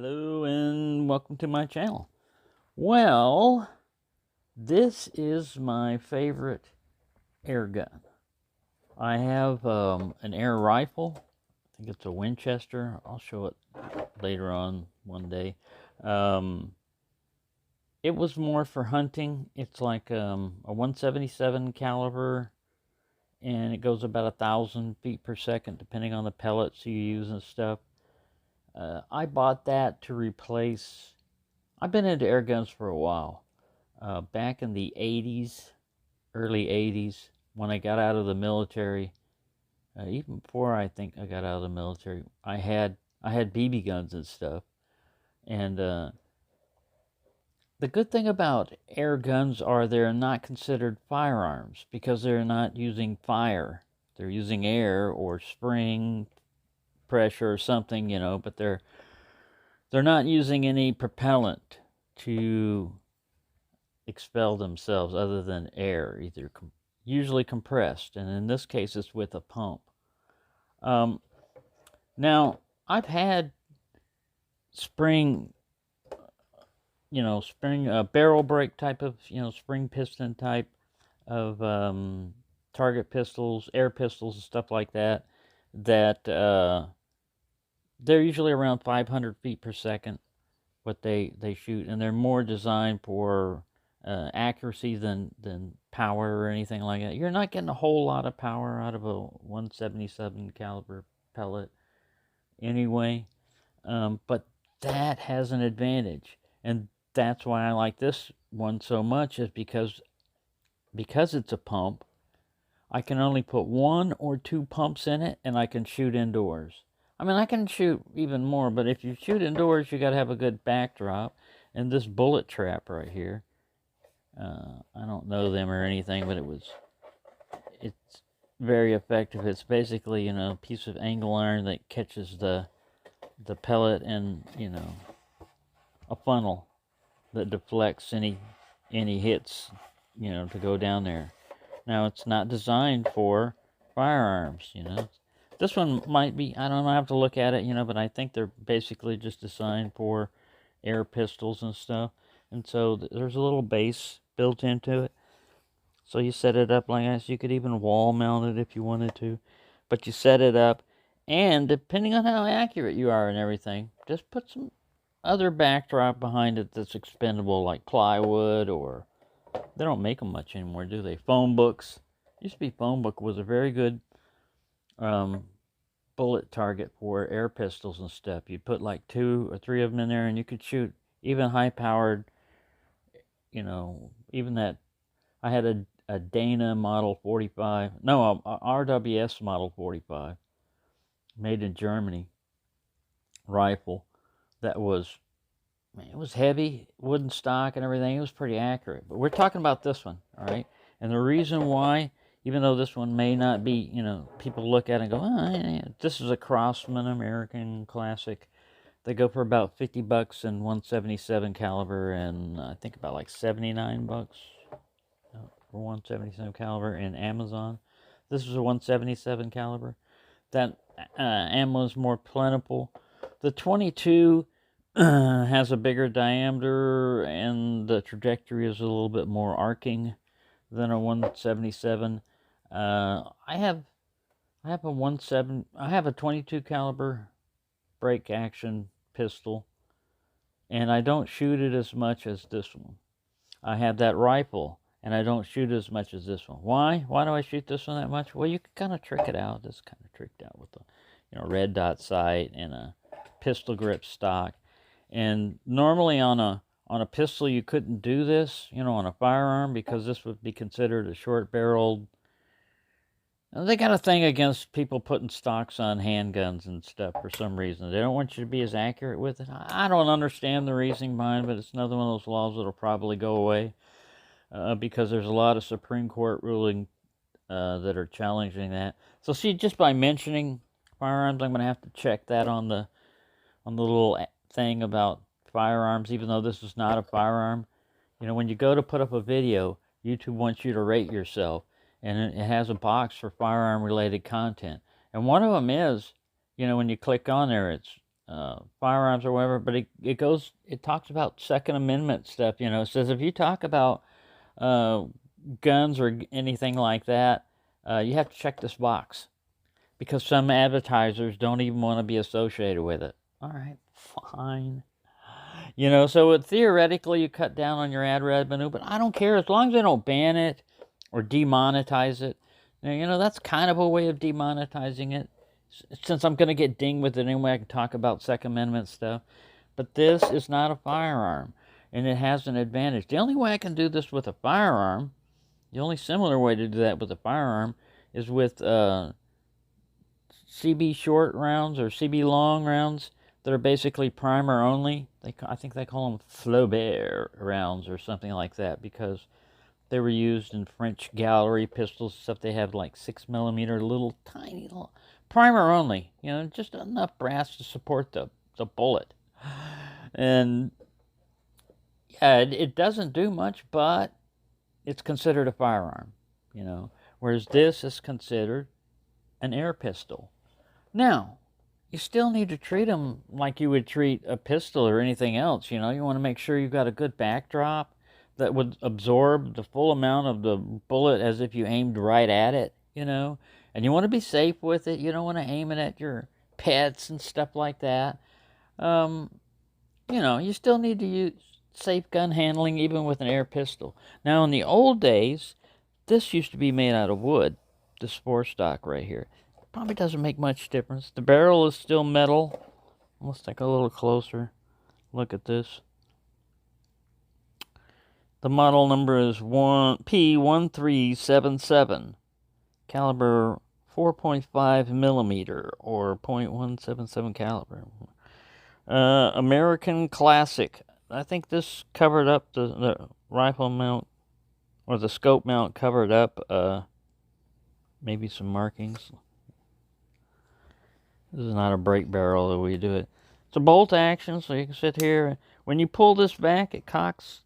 Hello and welcome to my channel. Well, this is my favorite air gun. I have an air rifle. I think it's a Winchester. I'll show it later on one day. It was more for hunting. It's like a 177 caliber, and it goes about 1,000 feet per second, depending on the pellets you use and stuff. I bought that to replace. I've been into air guns for a while. Back in the 80s, early 80s, when I got out of the military, even before I think I got out of the military, I had BB guns and stuff. And the good thing about air guns are they're not considered firearms because they're not using fire. They're using air or spring pressure or something, but they're not using any propellant to expel themselves other than air, either usually compressed, and in this case it's with a pump. Now, I've had spring barrel brake type of, spring piston type of target pistols, air pistols, and stuff like that, they're usually around 500 feet per second, what they shoot, and they're more designed for accuracy than power or anything like that. You're not getting a whole lot of power out of a 177 caliber pellet anyway, but that has an advantage, and that's why I like this one so much, is because it's a pump. I can only put 1 or 2 pumps in it, and I can shoot indoors. I mean, I can shoot even more, but if you shoot indoors, you got to have a good backdrop. And this bullet trap right here, I don't know them or anything, but it's very effective. It's basically, a piece of angle iron that catches the pellet, and, a funnel that deflects any hits, to go down there. Now, it's not designed for firearms, This one might be, I don't know, I have to look at it, but I think they're basically just designed for air pistols and stuff. And so there's a little base built into it. So you set it up like this. You could even wall mount it if you wanted to. But you set it up, and depending on how accurate you are and everything, just put some other backdrop behind it that's expendable, like plywood, or they don't make them much anymore, do they? Phone books. Used to be phone book was a very good bullet target for air pistols and stuff. You'd put like 2 or 3 of them in there, and you could shoot even high-powered, even that. I had a Dana Model 45, no, a RWS Model 45, made in Germany, rifle that was, man, it was heavy, wooden stock and everything. It was pretty accurate. But we're talking about this one, all right? And the reason why, even though this one may not be, people look at it and go, oh, this is a Craftsman American Classic. They go for about $50 in 177 caliber, and I think about like $79 for 177 caliber in Amazon. This is a 177 caliber. That ammo is more plentiful. The 22 has a bigger diameter, and the trajectory is a little bit more arcing than a 177. I have a 22 caliber break action pistol, and I don't shoot it as much as this one. I have that rifle, and I don't shoot as much as this one. Why? Why do I shoot this one that much? Well, you can kind of trick it out. This is kind of tricked out with the, red dot sight and a pistol grip stock. And normally on a pistol you couldn't do this, on a firearm, because this would be considered a short-barreled. They got a thing against people putting stocks on handguns and stuff for some reason. They don't want you to be as accurate with it. I don't understand the reasoning behind it, but it's another one of those laws that'll probably go away because there's a lot of Supreme Court ruling that are challenging that. So see, just by mentioning firearms, I'm going to have to check that on the little thing about firearms, even though this is not a firearm. When you go to put up a video, YouTube wants you to rate yourself, and it has a box for firearm related content. And one of them is, when you click on there, it's firearms or whatever, but it talks about Second Amendment stuff. It says if you talk about uh, guns or anything like that, you have to check this box because some advertisers don't even want to be associated with it. All right, fine. So theoretically you cut down on your ad revenue, but I don't care as long as they don't ban it or demonetize it. That's kind of a way of demonetizing it. Since I'm going to get dinged with it anyway, I can talk about Second Amendment stuff. But this is not a firearm, and it has an advantage. The only way I can do this with a firearm, the only similar way to do that with a firearm, is with CB short rounds or CB long rounds that are basically primer only. I think they call them Flaubert rounds or something like that because they were used in French gallery pistols, stuff. They have like 6mm, little tiny little primer only. Just enough brass to support the bullet. And yeah, it doesn't do much, but it's considered a firearm. Whereas this is considered an air pistol. Now, you still need to treat them like you would treat a pistol or anything else. You want to make sure you've got a good backdrop that would absorb the full amount of the bullet as if you aimed right at it, And you want to be safe with it. You don't want to aim it at your pets and stuff like that. You still need to use safe gun handling even with an air pistol. Now, in the old days, this used to be made out of wood, this four stock right here. Probably doesn't make much difference. The barrel is still metal. Let's take a little closer look at this. The model number is P1377, caliber 4.5 millimeter or .177 caliber. American Classic. I think this covered up the rifle mount, or the scope mount covered up maybe some markings. This is not a break barrel the way you do it. It's a bolt action, so you can sit here. When you pull this back, it cocks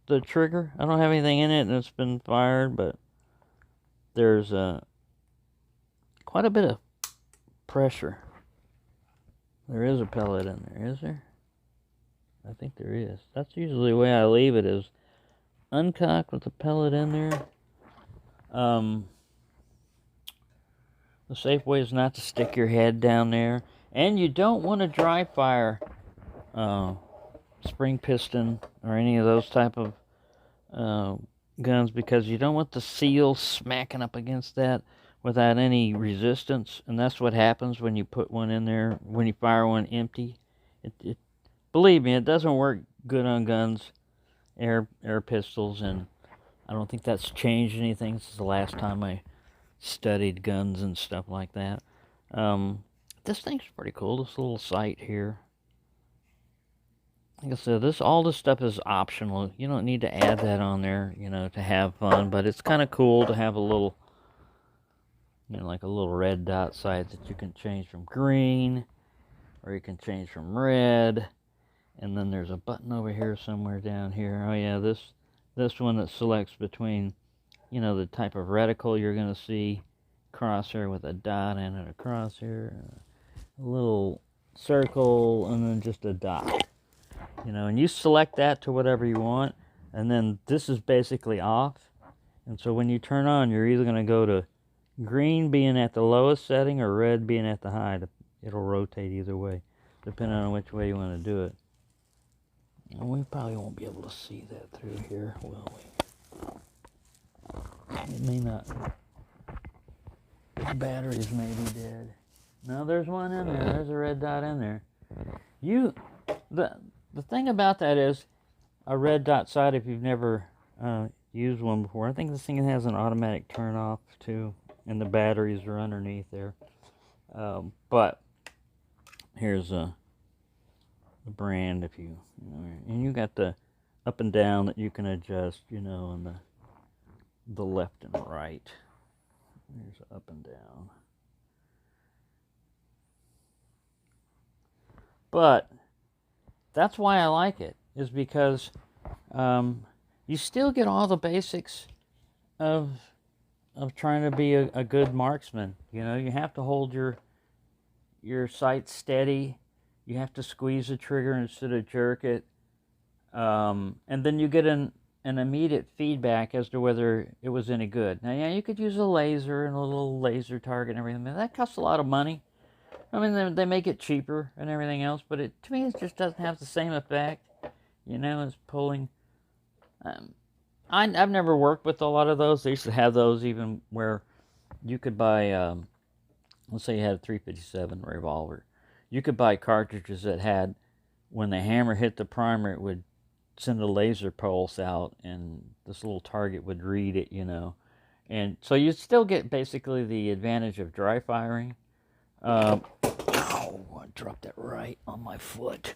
the trigger. I don't have anything in it, and it's been fired, but there's quite a bit of pressure. There is a pellet in there, is there? I think there is. That's usually the way I leave it, is uncocked with the pellet in there. The safe way is not to stick your head down there. And you don't want to dry fire spring piston or any of those type of guns, because you don't want the seal smacking up against that without any resistance. And that's what happens when you put one in there, when you fire one empty. Believe me, it doesn't work good on guns, air pistols, and I don't think that's changed anything since the last time I studied guns and stuff like that. This thing's pretty cool, this little sight here. Like I said, all this stuff is optional. You don't need to add that on there, to have fun, but it's kind of cool to have a little, like a little red dot sight that you can change from green, or you can change from red, and then there's a button over here somewhere down here. Oh yeah, this one that selects between the type of reticle you're going to see, crosshair with a dot in it, a crosshair, a little circle, and then just a dot. And you select that to whatever you want, and then this is basically off. And so when you turn on, you're either going to go to green being at the lowest setting or red being at the high. It'll rotate either way, depending on which way you want to do it. And we probably won't be able to see that through here, will we? It may not. The batteries may be dead. No, there's one in there. There's a red dot in there. The thing about that is a red dot sight, if you've never used one before. I think this thing has an automatic turn off too, and the batteries are underneath there. But here's the brand, if you and you got the up and down that you can adjust, and the left and right. There's up and down. But that's why I like it, is because you still get all the basics of trying to be a good marksman. You have to hold your sight steady. You have to squeeze the trigger instead of jerk it. And then you get an immediate feedback as to whether it was any good. Now, yeah, you could use a laser and a little laser target and everything. That costs a lot of money. I mean, they make it cheaper and everything else, but to me, it just doesn't have the same effect, as pulling. I've never worked with a lot of those. They used to have those even where you could buy, let's say you had a 357 revolver. You could buy cartridges that had, when the hammer hit the primer, it would send a laser pulse out, and this little target would read it, And so you'd still get basically the advantage of dry firing. Oh, I dropped that right on my foot.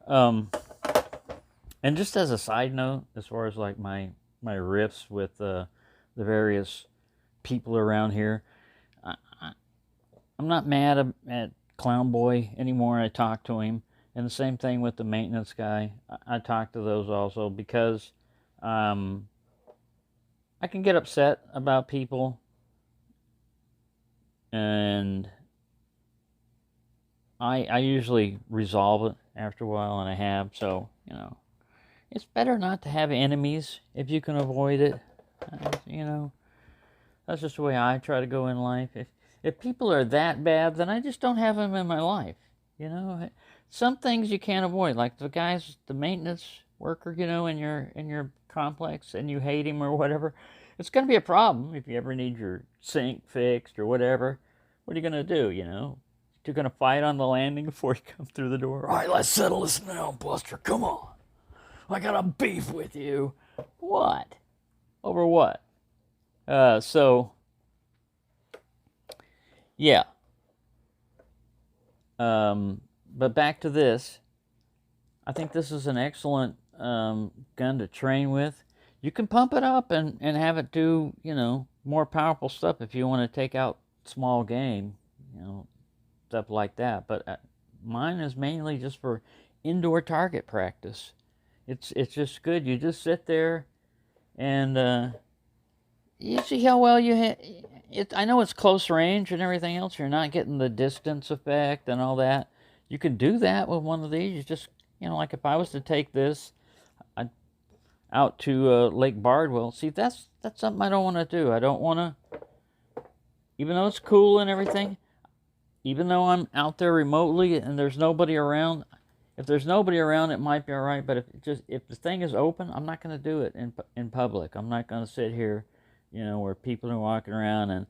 And just as a side note, as far as like my riffs with the various people around here, I'm not mad at Clown Boy anymore. I talk to him. And the same thing with the maintenance guy. I talk to those also because I can get upset about people, and I usually resolve it after a while, and I have. So, it's better not to have enemies if you can avoid it. That's just the way I try to go in life. If people are that bad, then I just don't have them in my life. Some things you can't avoid, like the maintenance worker, in your complex, and you hate him or whatever. It's going to be a problem if you ever need your sink fixed or whatever. What are you going to do? You're going to fight on the landing before you come through the door. All right, let's settle this now, Buster. Come on. I got a beef with you. What? Over what? Yeah. But back to this. I think this is an excellent gun to train with. You can pump it up and have it do, more powerful stuff if you want to take out small game, stuff like that. But mine is mainly just for indoor target practice. It's just good. You just sit there and you see how well you hit it. I know it's close range and everything else. You're not getting the distance effect and all that. You can do that with one of these. You just, like if I was to take this out to Lake Bardwell, see, that's something I don't want to do. I don't want to, even though it's cool and everything, even though I'm out there remotely and there's nobody around. If there's nobody around, it might be all right. But if the thing is open, I'm not going to do it in public. I'm not going to sit here, where people are walking around and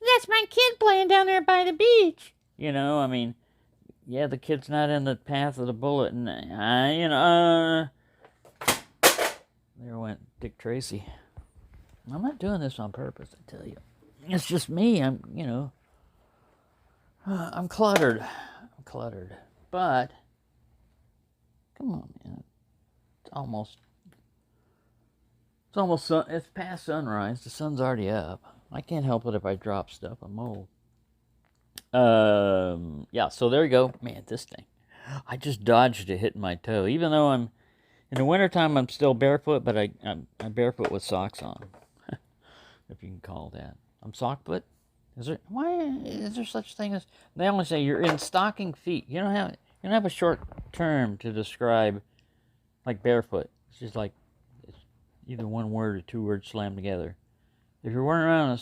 that's my kid playing down there by the beach. I mean, yeah, the kid's not in the path of the bullet, and there went Dick Tracy. I'm not doing this on purpose, I tell you. It's just me. I'm cluttered. But come on, man. It's past sunrise. The sun's already up. I can't help it if I drop stuff. I'm old. Yeah, so there you go. Man, this thing. I just dodged it hitting my toe. Even though in the wintertime, I'm still barefoot, but I'm barefoot with socks on. If you can call that. I'm sockfoot? Why is there such thing as, they only say you're in stocking feet. You don't have a short term to describe like barefoot. It's just like it's either one word or two words slammed together. If you're wearing around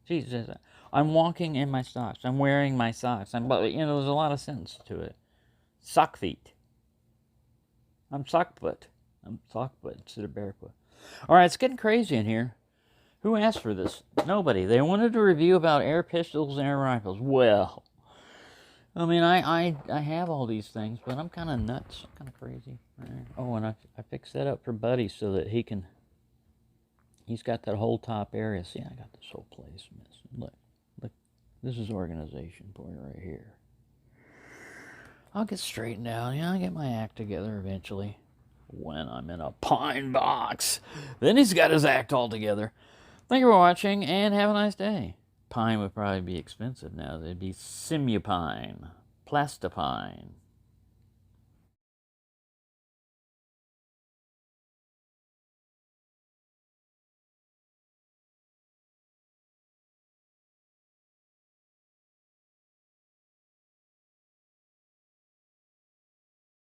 Jesus, I'm walking in my socks. I'm wearing my socks. There's a lot of sense to it. Sock feet. I'm sockfoot. I'm sockfoot instead of barefoot. All right, it's getting crazy in here. Who asked for this? Nobody. They wanted a review about air pistols and air rifles. Well, I mean, I have all these things, but I'm kind of nuts. I'm kind of crazy. Oh, and I fixed that up for Buddy so that he's got that whole top area. See, I got this whole place missing. Look, this is organization for you right here. I'll get straightened out. I'll get my act together eventually. When I'm in a pine box. Then he's got his act all together. Thank you for watching, and have a nice day. Pine would probably be expensive now. They'd be Simupine, Plastipine.